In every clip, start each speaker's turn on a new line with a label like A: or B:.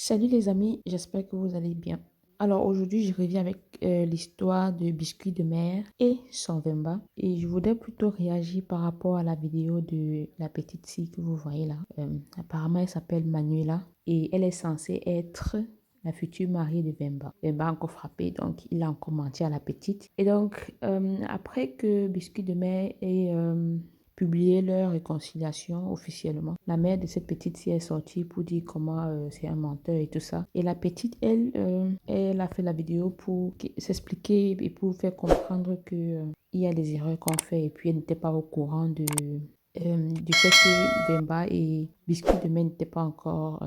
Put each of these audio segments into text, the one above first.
A: Salut les amis, j'espère que vous allez bien. Alors aujourd'hui, je reviens avec l'histoire de Biscuit de mer et son Vemba. Et je voudrais plutôt réagir par rapport à la vidéo de la petite fille que vous voyez là. Apparemment, elle s'appelle Manuela et elle est censée être la future mariée de Vemba. Vemba a encore frappé, donc il a encore menti à la petite. Et donc, après que Biscuit de mer ait publié leur réconciliation officiellement. La mère de cette petite fille est sortie pour dire comment c'est un menteur et tout ça. Et la petite, elle a fait la vidéo pour s'expliquer et pour faire comprendre que il y a des erreurs qu'on fait et puis elle n'était pas au courant du fait que Vemba et Biscuit de Mer n'étaient pas encore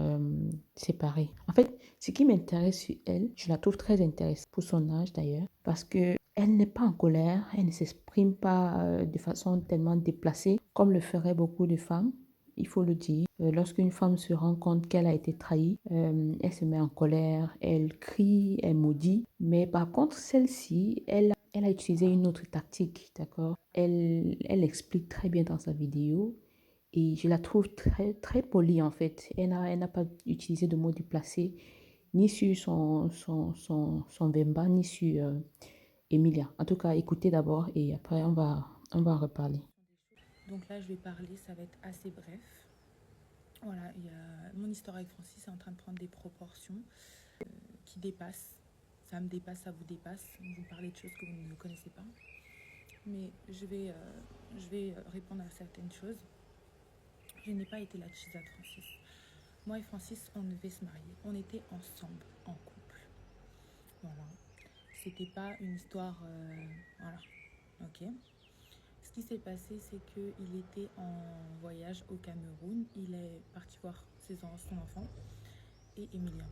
A: séparés. En fait, ce qui m'intéresse sur elle, je la trouve très intéressante pour son âge d'ailleurs, parce que elle n'est pas en colère, elle ne s'exprime pas de façon tellement déplacée comme le feraient beaucoup de femmes. Il faut le dire. Lorsqu'une femme se rend compte qu'elle a été trahie, elle se met en colère, elle crie, elle maudit. Mais par contre, celle-ci, elle a utilisé une autre tactique, d'accord? Elle explique très bien dans sa vidéo et je la trouve très, très polie en fait. Elle n'a pas utilisé de mots déplacés ni sur son Vemba, ni sur Emilia. En tout cas, écoutez d'abord et après on va en reparler.
B: Donc là, je vais parler, ça va être assez bref. Voilà, mon histoire avec Francis est en train de prendre des proportions qui dépassent. Ça me dépasse, ça vous dépasse. Vous parlez de choses que vous ne connaissez pas. Mais je vais répondre à certaines choses. Je n'ai pas été la cheesa de Francis. Moi et Francis, on devait se marier. On était ensemble, en couple. Voilà. C'était pas une histoire... voilà. Ok. Ce qui s'est passé, c'est qu'il était en voyage au Cameroun. Il est parti voir son enfant et Emilien.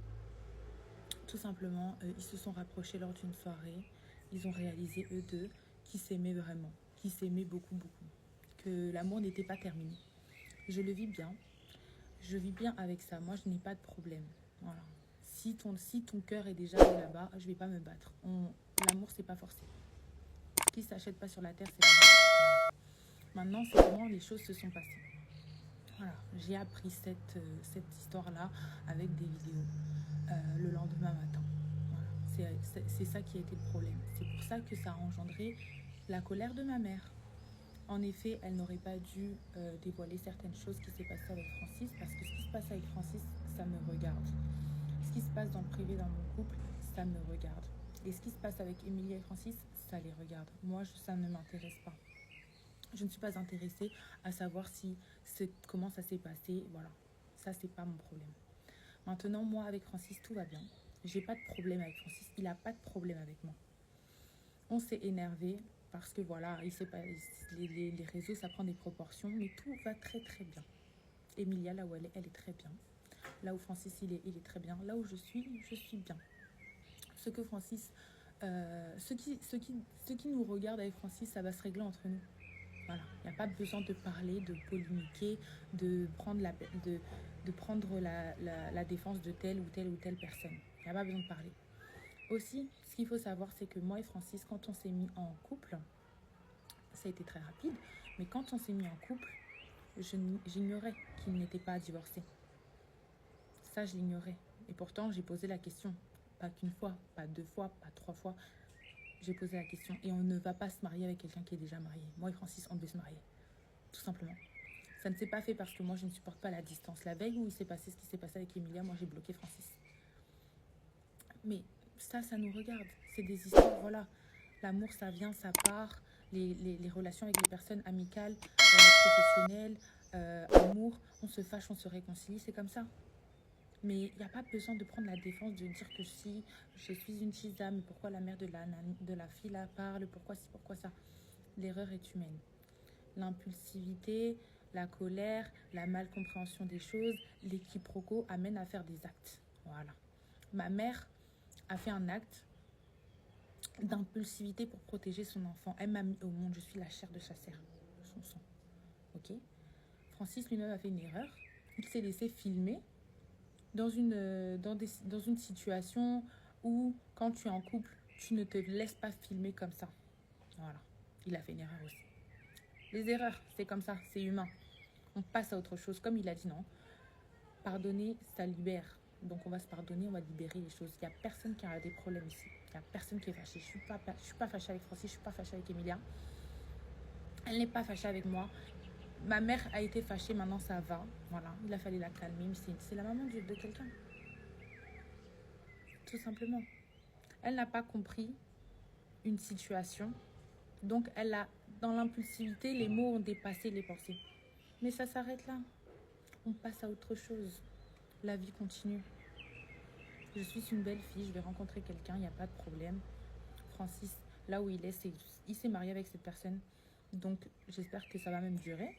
B: Tout simplement, ils se sont rapprochés lors d'une soirée. Ils ont réalisé, eux deux, qu'ils s'aimaient vraiment, qu'ils s'aimaient beaucoup, beaucoup. Que l'amour n'était pas terminé. Je le vis bien. Je vis bien avec ça. Moi, je n'ai pas de problème. Voilà. Si ton cœur est déjà là-bas, je ne vais pas me battre. L'amour, c'est pas forcé. Ce qui ne s'achète pas sur la terre, c'est l'amour. Maintenant, c'est comment les choses se sont passées. Voilà, j'ai appris cette histoire-là avec des vidéos le lendemain matin. Voilà. C'est ça qui a été le problème. C'est pour ça que ça a engendré la colère de ma mère. En effet, elle n'aurait pas dû dévoiler certaines choses qui s'est passées avec Francis, parce que ce qui se passe avec Francis, ça me regarde. Ce qui se passe dans le privé dans mon couple, ça me regarde. Et ce qui se passe avec Emilie et Francis, ça les regarde. Moi, ça ne m'intéresse pas. Je ne suis pas intéressée à savoir comment ça s'est passé. Voilà, ça c'est pas mon problème. Maintenant, moi avec Francis, tout va bien. J'ai pas de problème avec Francis. Il a pas de problème avec moi. On s'est énervé parce que voilà, les réseaux, ça prend des proportions, mais tout va très très bien. Emilia, là où elle est très bien. Là où Francis, il est très bien. Là où je suis bien. Ce que Francis, ce qui nous regarde avec Francis, ça va se régler entre nous. Voilà, il n'y a pas besoin de parler, de polémiquer, de prendre la défense de telle ou telle personne. Il n'y a pas besoin de parler. Aussi, ce qu'il faut savoir, c'est que moi et Francis, quand on s'est mis en couple, ça a été très rapide, mais quand on s'est mis en couple, j'ignorais qu'il n'était pas divorcé. Ça, je l'ignorais. Et pourtant, j'ai posé la question. Pas qu'une fois, pas deux fois, pas trois fois. J'ai posé la question. Et on ne va pas se marier avec quelqu'un qui est déjà marié. Moi et Francis, on devait se marier. Tout simplement. Ça ne s'est pas fait parce que moi, je ne supporte pas la distance. La veille où il s'est passé ce qui s'est passé avec Emilia, moi, j'ai bloqué Francis. Mais ça nous regarde. C'est des histoires, voilà. L'amour, ça vient, ça part. Les relations avec les personnes amicales, professionnelles, amour, on se fâche, on se réconcilie, c'est comme ça. Mais il n'y a pas besoin de prendre la défense, de dire que si je suis une chisa, mais pourquoi la mère de la fille là parle, pourquoi ci, pourquoi ça. L'erreur est humaine. L'impulsivité, la colère, la malcompréhension des choses, les quiproquos amènent à faire des actes. Voilà. Ma mère a fait un acte d'impulsivité pour protéger son enfant. Elle m'a mis au monde, je suis la chair de chasseur, son sang. Ok. Francis lui-même a fait une erreur. Il s'est laissé filmer dans une situation où, quand tu es en couple, tu ne te laisses pas filmer comme ça. Voilà. Il a fait une erreur aussi. Les erreurs, c'est comme ça, c'est humain. On passe à autre chose. Comme il a dit, non. Pardonner, ça libère. Donc on va se pardonner, on va libérer les choses. Il n'y a personne qui a des problèmes ici. Il n'y a personne qui est fâché. Je ne suis pas fâchée avec Francis, je ne suis pas fâchée avec Emilia. Elle n'est pas fâchée avec moi. Ma mère a été fâchée, maintenant ça va. Voilà, il a fallu la calmer. C'est la maman de quelqu'un. Tout simplement. Elle n'a pas compris une situation. Donc elle a, dans l'impulsivité, les mots ont dépassé les pensées. Mais ça s'arrête là. On passe à autre chose. La vie continue. Je suis une belle fille, je vais rencontrer quelqu'un, il n'y a pas de problème. Francis, là où il est, il s'est marié avec cette personne. Donc j'espère que ça va même durer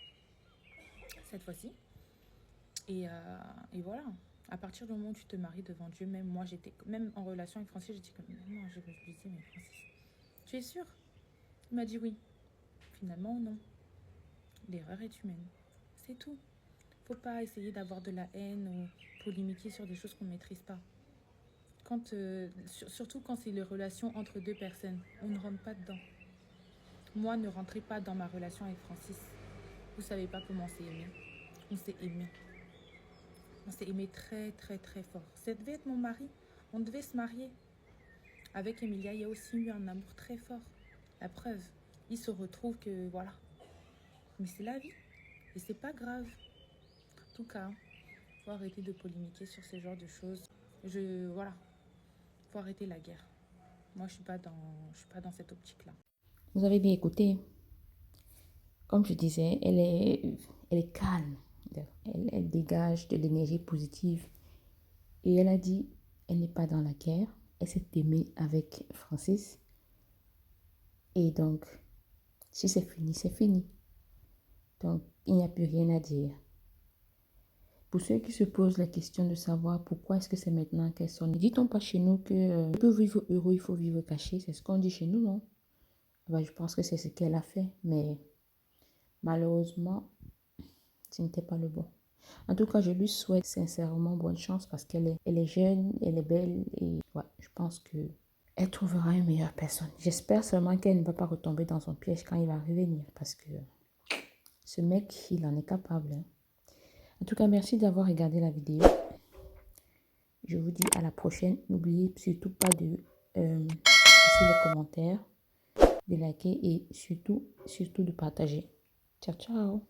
B: cette fois-ci. Et voilà. À partir du moment où tu te maries devant Dieu, même moi, même en relation avec Francis, j'étais comme, non, je lui disais, mais Francis, tu es sûr? Il m'a dit oui. Finalement, non. L'erreur est humaine. C'est tout. Faut pas essayer d'avoir de la haine ou polémiquer sur des choses qu'on ne maîtrise pas. Surtout quand c'est les relations entre deux personnes, on ne rentre pas dedans. Moi, ne rentrez pas dans ma relation avec Francis. Vous savez pas comment on s'est aimé. On s'est aimé. On s'est aimé très, très, très fort. Ça devait être mon mari. On devait se marier. Avec Emilia, il y a aussi eu un amour très fort. La preuve, il se retrouve que voilà. Mais c'est la vie. Et c'est pas grave. En tout cas, faut arrêter de polémiquer sur ce genre de choses. Voilà. Faut arrêter la guerre. Moi, je suis pas dans cette optique-là.
A: Vous avez bien écouté. Comme je disais, elle est calme. Elle dégage de l'énergie positive. Et elle a dit, elle n'est pas dans la guerre. Elle s'est aimée avec Francis. Et donc, si c'est fini, c'est fini. Donc, il n'y a plus rien à dire. Pour ceux qui se posent la question de savoir pourquoi est-ce que c'est maintenant qu'elles sont, ne dit-on pas chez nous que pour vivre heureux, il faut vivre caché? C'est ce qu'on dit chez nous, non? Ben, je pense que c'est ce qu'elle a fait, mais malheureusement, ce n'était pas le bon. En tout cas, je lui souhaite sincèrement bonne chance parce qu'elle est jeune, elle est belle et ouais, je pense qu'elle trouvera une meilleure personne. J'espère seulement qu'elle ne va pas retomber dans son piège quand il va revenir parce que ce mec, il en est capable. Hein. En tout cas, merci d'avoir regardé la vidéo. Je vous dis à la prochaine. N'oubliez surtout pas de laisser les commentaires, de liker et surtout de partager. Ciao, ciao.